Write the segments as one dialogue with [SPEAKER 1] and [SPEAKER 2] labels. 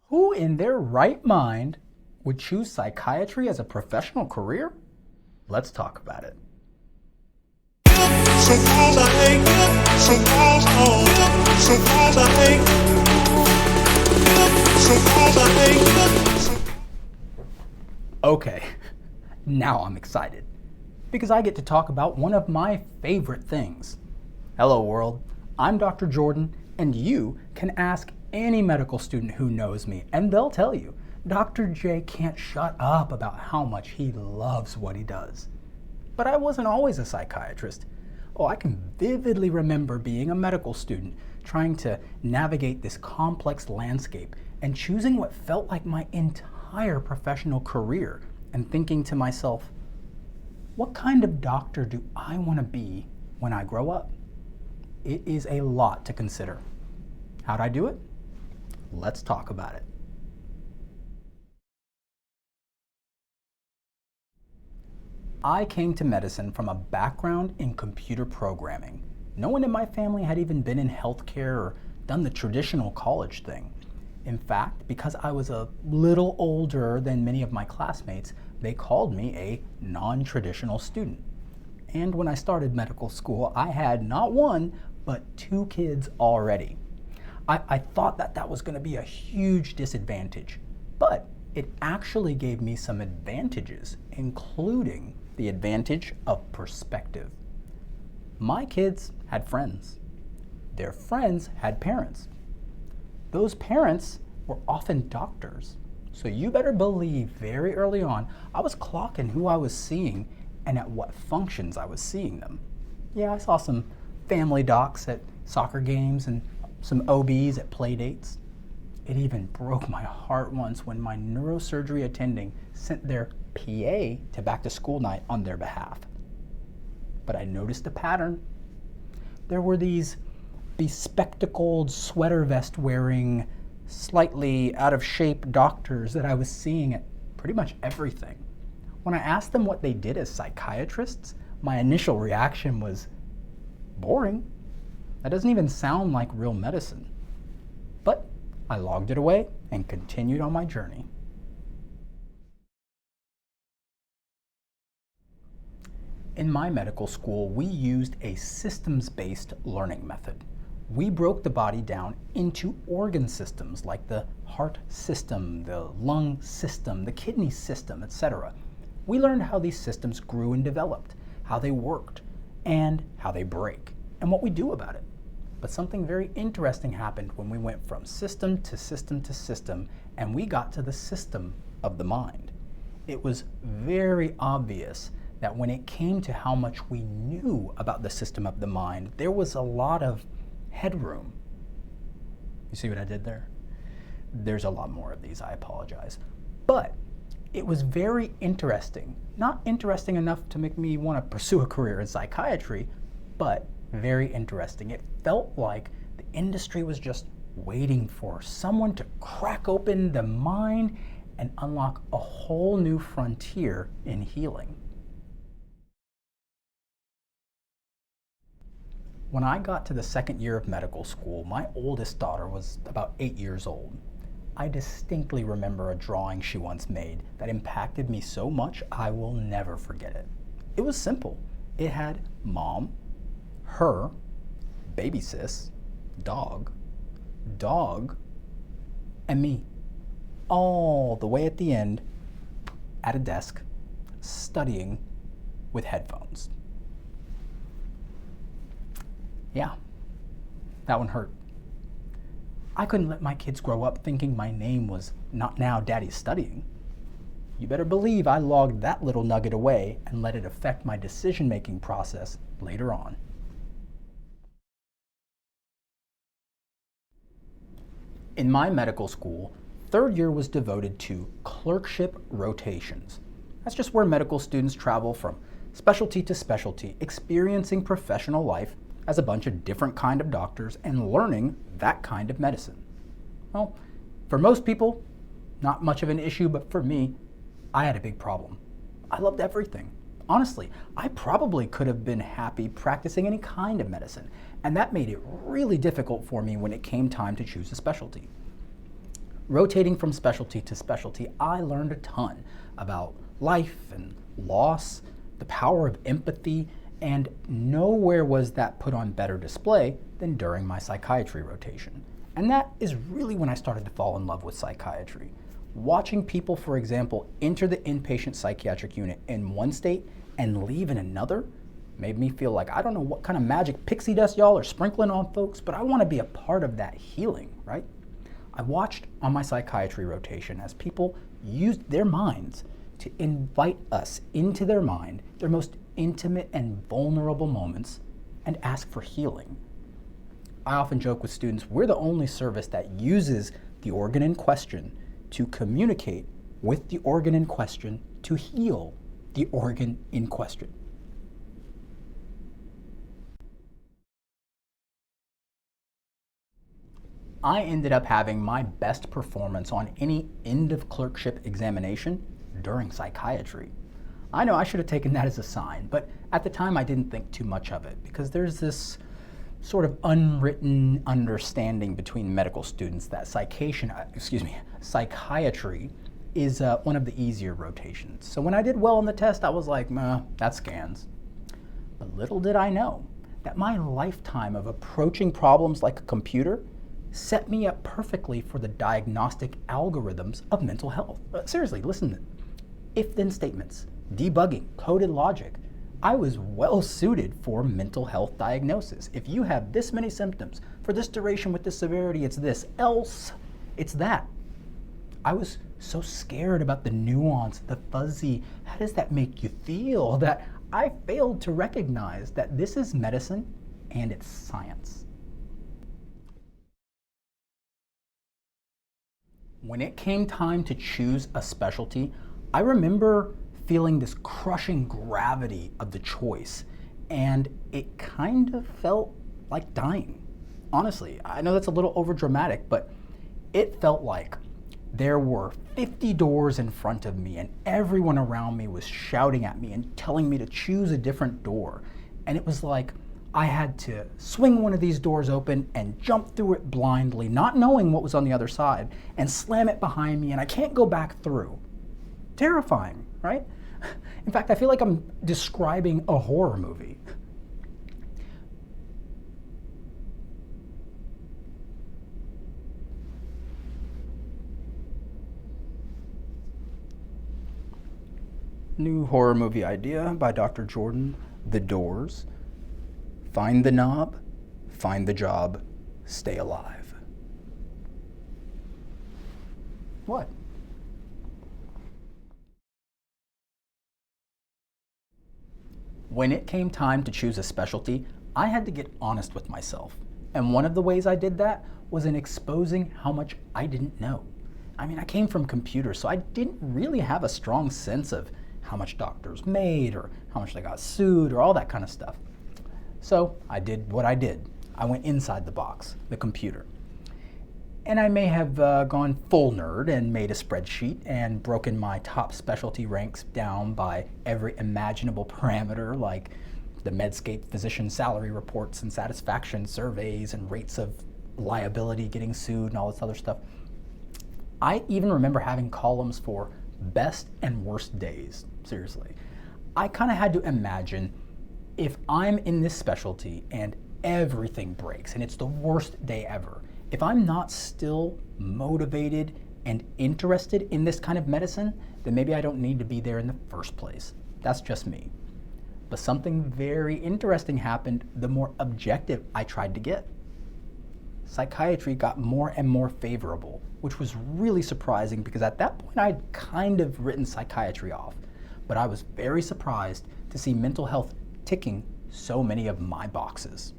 [SPEAKER 1] Who in their right mind would choose psychiatry as a professional career? Let's talk about it. Okay, now I'm excited because I get to talk about one of my favorite things. Hello world, I'm Dr. Jordan, and you can ask any medical student who knows me and they'll tell you Dr. J can't shut up about how much he loves what he does. But I wasn't always a psychiatrist. Oh, I can vividly remember being a medical student, trying to navigate this complex landscape and choosing what felt like my entire professional career and thinking to myself, what kind of doctor do I want to be when I grow up? It is a lot to consider. How'd I do it? Let's talk about it. I came to medicine from a background in computer programming. No one in my family had even been in healthcare or done the traditional college thing. In fact, because I was a little older than many of my classmates, they called me a non-traditional student. And when I started medical school, I had not one, but 2 kids already. I thought that was going to be a huge disadvantage, but it actually gave me some advantages, including the advantage of perspective. My kids had friends. Their friends had parents. Those parents were often doctors. So you better believe very early on, I was clocking who I was seeing and at what functions I was seeing them. Yeah, I saw some family docs at soccer games and some OBs at play dates. It even broke my heart once when my neurosurgery attending sent their PA to back to school night on their behalf. But I noticed a pattern. There were these bespectacled sweater vest wearing, slightly out of shape doctors that I was seeing at pretty much everything. When I asked them what they did as psychiatrists, my initial reaction was, boring. That doesn't even sound like real medicine. But I logged it away and continued on my journey. In my medical school, we used a systems-based learning method. We broke the body down into organ systems like the heart system, the lung system, the kidney system, etc. We learned how these systems grew and developed, how they worked, and how they break, and what we do about it. But something very interesting happened when we went from system to system to system, and we got to the system of the mind. It was very obvious that when it came to how much we knew about the system of the mind, there was a lot of headroom. You see what I did there? There's a lot more of these, I apologize. But it was very interesting. Not interesting enough to make me want to pursue a career in psychiatry, but very interesting. It felt like the industry was just waiting for someone to crack open the mind and unlock a whole new frontier in healing. When I got to the second year of medical school, my oldest daughter was about 8 years old. I distinctly remember a drawing she once made that impacted me so much I will never forget it. It was simple. It had mom, her, baby sis, dog, and me, all the way at the end at a desk studying with headphones. Yeah, that one hurt. I couldn't let my kids grow up thinking my name was "Not Now, Daddy's Studying." You better believe I logged that little nugget away and let it affect my decision-making process later on. In my medical school, third year was devoted to clerkship rotations. That's just where medical students travel from specialty to specialty, experiencing professional life as a bunch of different kind of doctors and learning that kind of medicine. Well, for most people, not much of an issue, but for me, I had a big problem. I loved everything. Honestly, I probably could have been happy practicing any kind of medicine, and that made it really difficult for me when it came time to choose a specialty. Rotating from specialty to specialty, I learned a ton about life and loss, the power of empathy, and nowhere was that put on better display than during my psychiatry rotation. And that is really when I started to fall in love with psychiatry. Watching people, for example, enter the inpatient psychiatric unit in one state and leave in another made me feel like I don't know what kind of magic pixie dust y'all are sprinkling on folks, but I want to be a part of that healing, right? I watched on my psychiatry rotation as people used their minds to invite us into their mind, their most intimate and vulnerable moments, and ask for healing. I often joke with students, we're the only service that uses the organ in question to communicate with the organ in question to heal the organ in question. I ended up having my best performance on any end of clerkship examination during psychiatry. I know I should have taken that as a sign, but at the time I didn't think too much of it because there's this sort of unwritten understanding between medical students that psychiatry is one of the easier rotations. So when I did well on the test, I was like, that scans. But little did I know that my lifetime of approaching problems like a computer set me up perfectly for the diagnostic algorithms of mental health. Seriously, listen, if-then statements, debugging, coded logic. I was well suited for mental health diagnosis. If you have this many symptoms, for this duration with this severity, it's this, else it's that. I was so scared about the nuance, the fuzzy, how does that make you feel, that I failed to recognize that this is medicine and it's science. When it came time to choose a specialty, I remember feeling this crushing gravity of the choice, and it kind of felt like dying. Honestly, I know that's a little overdramatic, but it felt like there were 50 doors in front of me and everyone around me was shouting at me and telling me to choose a different door. And it was like I had to swing one of these doors open and jump through it blindly, not knowing what was on the other side, and slam it behind me, and I can't go back through. Terrifying, right? In fact, I feel like I'm describing a horror movie. New horror movie idea by Dr. Jordan, The Doors. Find the knob, find the job, stay alive. What? When it came time to choose a specialty, I had to get honest with myself. And one of the ways I did that was in exposing how much I didn't know. I mean, I came from computers, so I didn't really have a strong sense of how much doctors made or how much they got sued or all that kind of stuff. So I did what I did. I went inside the box, the computer. And I may have gone full nerd and made a spreadsheet and broken my top specialty ranks down by every imaginable parameter, like the Medscape physician salary reports and satisfaction surveys and rates of liability getting sued and all this other stuff. I even remember having columns for best and worst days, seriously. I kind of had to imagine if I'm in this specialty and everything breaks and it's the worst day ever, if I'm not still motivated and interested in this kind of medicine, then maybe I don't need to be there in the first place. That's just me. But something very interesting happened the more objective I tried to get. Psychiatry got more and more favorable, which was really surprising because at that point I'd kind of written psychiatry off. But I was very surprised to see mental health ticking so many of my boxes.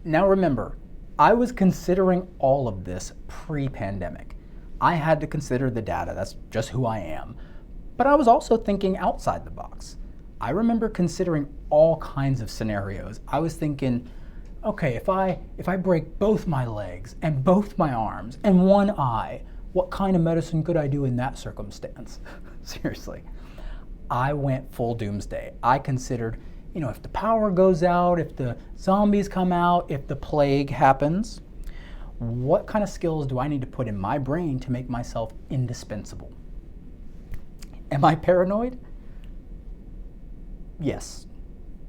[SPEAKER 1] Now remember, I was considering all of this pre-pandemic. I had to consider the data, that's just who I am. But I was also thinking outside the box. I remember considering all kinds of scenarios. I was thinking, okay, if I break both my legs and both my arms and one eye, what kind of medicine could I do in that circumstance? Seriously. I went full doomsday. I considered you know, if the power goes out, if the zombies come out, if the plague happens, what kind of skills do I need to put in my brain to make myself indispensable? Am I paranoid? Yes.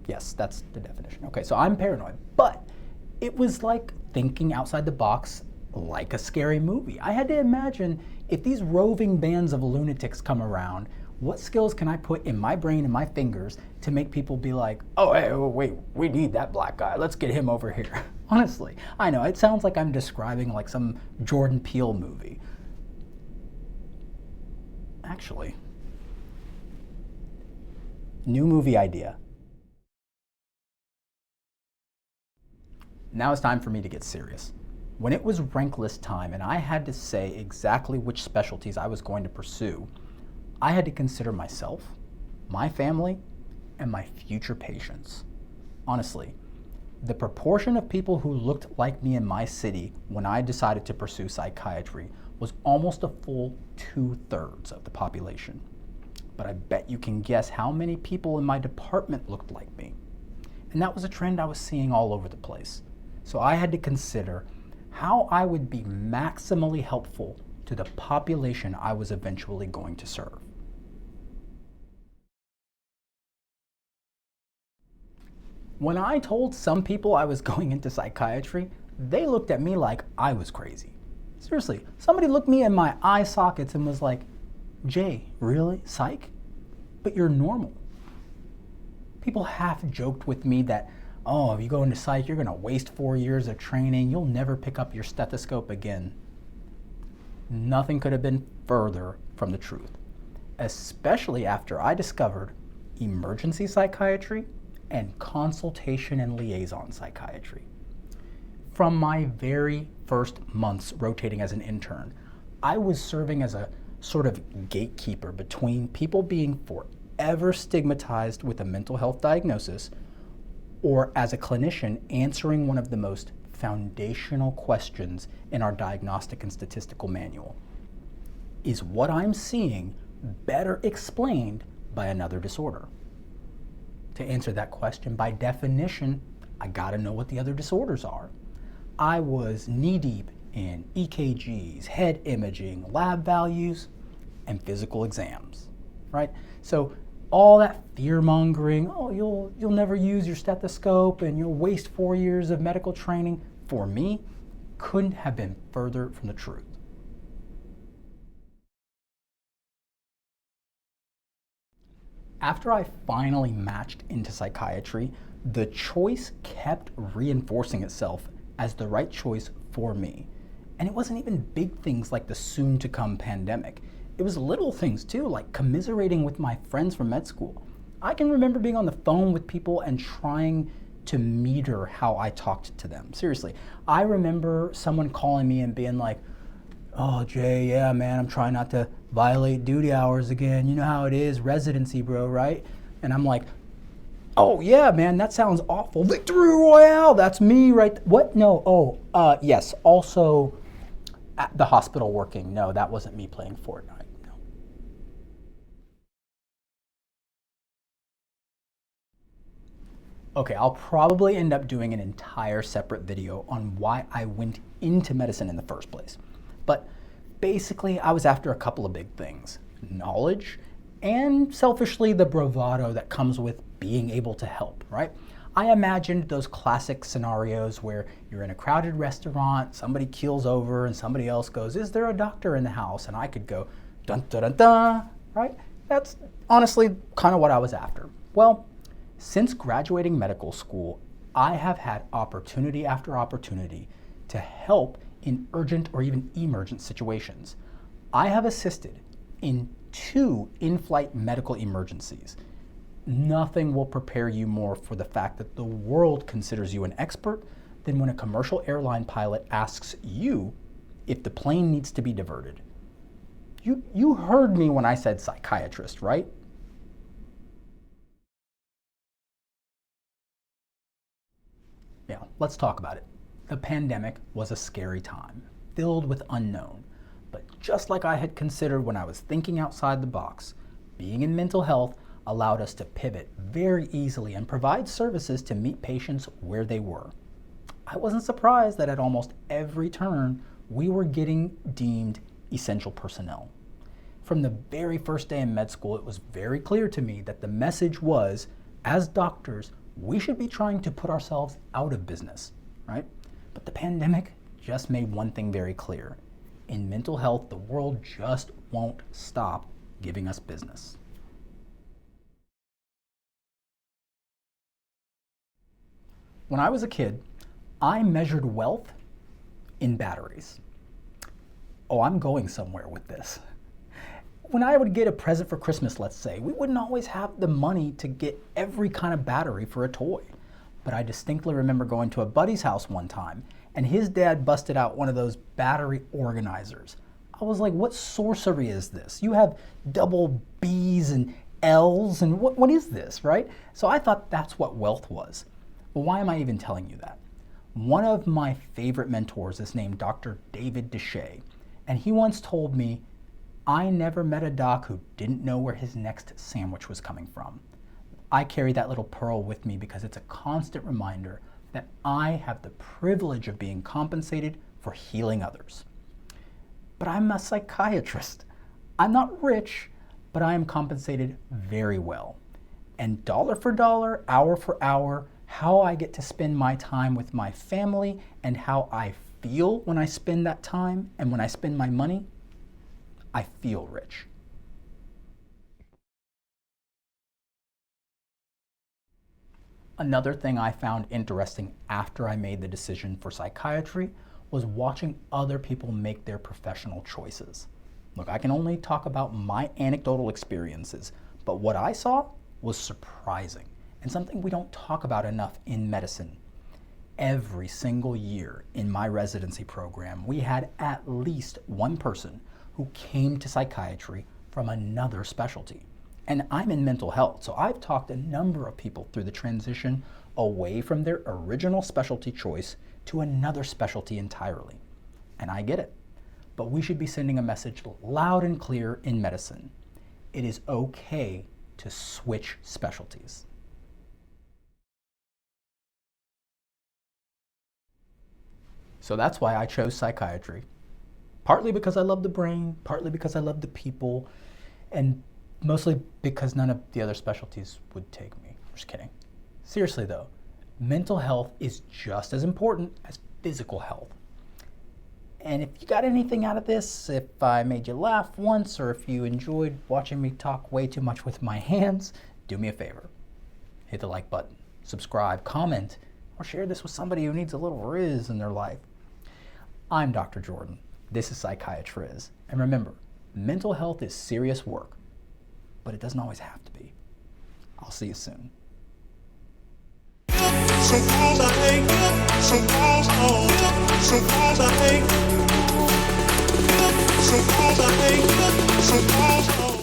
[SPEAKER 1] Yes, that's the definition. Okay, so I'm paranoid, but it was like thinking outside the box, like a scary movie. I had to imagine, if these roving bands of lunatics come around, what skills can I put in my brain and my fingers to make people be like, oh, hey, wait, we need that black guy. Let's get him over here. Honestly, I know it sounds like I'm describing like some Jordan Peele movie. Actually, new movie idea. Now it's time for me to get serious. When it was rank list time and I had to say exactly which specialties I was going to pursue, I had to consider myself, my family, and my future patients. Honestly, the proportion of people who looked like me in my city when I decided to pursue psychiatry was almost a full 2/3 of the population. But I bet you can guess how many people in my department looked like me. And that was a trend I was seeing all over the place. So I had to consider how I would be maximally helpful to the population I was eventually going to serve. When I told some people I was going into psychiatry, they looked at me like I was crazy. Seriously, somebody looked me in my eye sockets and was like, Jay, really? Psych? But you're normal. People half joked with me that, oh, if you go into psych, you're gonna waste 4 years of training. You'll never pick up your stethoscope again. Nothing could have been further from the truth, especially after I discovered emergency psychiatry and consultation and liaison psychiatry. From my very first months rotating as an intern, I was serving as a sort of gatekeeper between people being forever stigmatized with a mental health diagnosis, or as a clinician answering one of the most foundational questions in our diagnostic and statistical manual. Is what I'm seeing better explained by another disorder? To answer that question, by definition, I gotta know what the other disorders are. I was knee-deep in EKGs, head imaging, lab values, and physical exams, right? So all that fear-mongering, oh, you'll never use your stethoscope and you'll waste 4 years of medical training, for me, couldn't have been further from the truth. After I finally matched into psychiatry, the choice kept reinforcing itself as the right choice for me. And it wasn't even big things like the soon-to-come pandemic. It was little things too, like commiserating with my friends from med school. I can remember being on the phone with people and trying to meter how I talked to them. Seriously, I remember someone calling me and being like, oh, Jay, yeah, man, I'm trying not to violate duty hours again. You know how it is, residency, bro, right? And I'm like, oh, yeah, man, that sounds awful. Victory Royale, that's me, right? What? No, yes, also at the hospital working. No, that wasn't me playing Fortnite. No. Okay, I'll probably end up doing an entire separate video on why I went into medicine in the first place. But basically, I was after a couple of big things: knowledge and, selfishly, the bravado that comes with being able to help, right? I imagined those classic scenarios where you're in a crowded restaurant, somebody keels over and somebody else goes, is there a doctor in the house? And I could go, dun dun dun dun, right? That's honestly kind of what I was after. Well, since graduating medical school, I have had opportunity after opportunity to help in urgent or even emergent situations. I have assisted in 2 in-flight medical emergencies. Nothing will prepare you more for the fact that the world considers you an expert than when a commercial airline pilot asks you if the plane needs to be diverted. You heard me when I said psychiatrist, right? Yeah, let's talk about it. The pandemic was a scary time, filled with unknown. But just like I had considered when I was thinking outside the box, being in mental health, allowed us to pivot very easily and provide services to meet patients where they were. I wasn't surprised that at almost every turn, we were getting deemed essential personnel. From the very first day in med school, it was very clear to me that the message was, as doctors, we should be trying to put ourselves out of business, right? But the pandemic just made one thing very clear. In mental health, the world just won't stop giving us business. When I was a kid, I measured wealth in batteries. Oh, I'm going somewhere with this. When I would get a present for Christmas, let's say, we wouldn't always have the money to get every kind of battery for a toy. But I distinctly remember going to a buddy's house one time, and his dad busted out one of those battery organizers. I was like, what sorcery is this? You have double B's and L's, and what is this, right? So I thought that's what wealth was. Well, why am I even telling you that? One of my favorite mentors is named Dr. David Deshay, and he once told me, I never met a doc who didn't know where his next sandwich was coming from. I carry that little pearl with me because it's a constant reminder that I have the privilege of being compensated for healing others. But I'm a psychiatrist. I'm not rich, but I am compensated very well. And dollar for dollar, hour for hour, how I get to spend my time with my family and how I feel when I spend that time and when I spend my money, I feel rich. Another thing I found interesting after I made the decision for psychiatry was watching other people make their professional choices. Look, I can only talk about my anecdotal experiences, but what I saw was surprising and something we don't talk about enough in medicine. Every single year in my residency program, we had at least one person who came to psychiatry from another specialty. And I'm in mental health, so I've talked a number of people through the transition away from their original specialty choice to another specialty entirely. And I get it, but we should be sending a message loud and clear in medicine. It is okay to switch specialties. So that's why I chose psychiatry. Partly because I love the brain, partly because I love the people, and mostly because none of the other specialties would take me. Just kidding. Seriously though, mental health is just as important as physical health. And if you got anything out of this, if I made you laugh once, or if you enjoyed watching me talk way too much with my hands, do me a favor. Hit the like button, subscribe, comment, or share this with somebody who needs a little Riz in their life. I'm Dr. Jordan. This is PsychiatRizz. And remember, mental health is serious work, but it doesn't always have to be. I'll see you soon. So